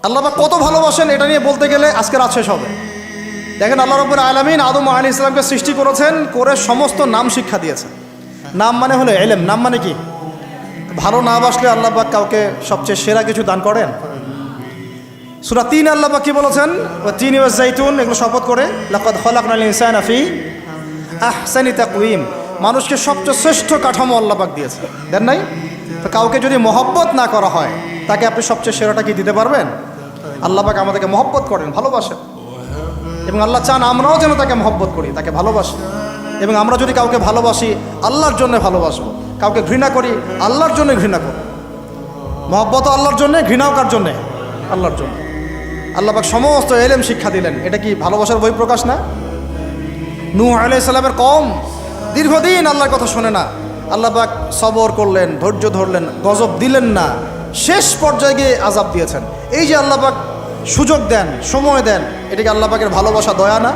আল্লাহ পাক কত ভালোবাসেন এটা নিয়ে বলতে গেলে আজকে রাত শেষ হবে। দেখেন আল্লাহ রাব্বুল আলামিন আদম আলাইহিস সালামকে সৃষ্টি করেছেন, করে সমস্ত নাম শিক্ষা দিয়েছেন। নাম মানে হলো ইলম। নাম মানে কি? ভালো না বাসলে আল্লাহ পাক কাউকে সবচেয়ে সেরা কিছু দান করেন? সূরা ৩ আল্লাহ পাক কি বলেছেন? ওয়া তিন ওয়া যাইতুন, এগুলো শপথ করে লাকাদ খালাকনাল ইনসানা ফি আহসানি তাকওয়িম, মানুষকে সবচেয়ে শ্রেষ্ঠ কাঠামো আল্লাহ পাক দিয়েছে, দেন নাই? তো কাউকে যদি মহব্বত না করা হয় তাকে আপনি সবচেয়ে সেরাটা কি দিতে পারবেন? আল্লাহ পাক আমাদেরকে মহব্বত করেন, ভালোবাসেন, এবং আল্লাহ চান আমরাও যেন তাকে মহব্বত করি, তাকে ভালোবাসি। এবং আমরা যদি কাউকে ভালোবাসি আল্লাহর জন্য ভালোবাসবো, কাউকে ঘৃণা করি আল্লাহর জন্য ঘৃণা করব। মহব্বতও আল্লাহর জন্যে, ঘৃণাও কার জন্যে? আল্লাহর জন্য। আল্লাহ পাক সমস্ত ইলম শিক্ষা দিলেন, এটা কি ভালোবাসার বহিঃপ্রকাশ না? নূহ আলাইহিস সালামের কওম দীর্ঘদিন আল্লাহর কথা শোনে না, আল্লাহ পাক সবর করলেন, ধৈর্য ধরলেন, গজব দিলেন না, শেষ পর্যায়ে গিয়ে আযাব দিয়েছেন। এই যে আল্লাহ পাক সুযোগ দেন, সময় দেন, এটা কি আল্লাহ পাকের ভালোবাসা, দয়া না?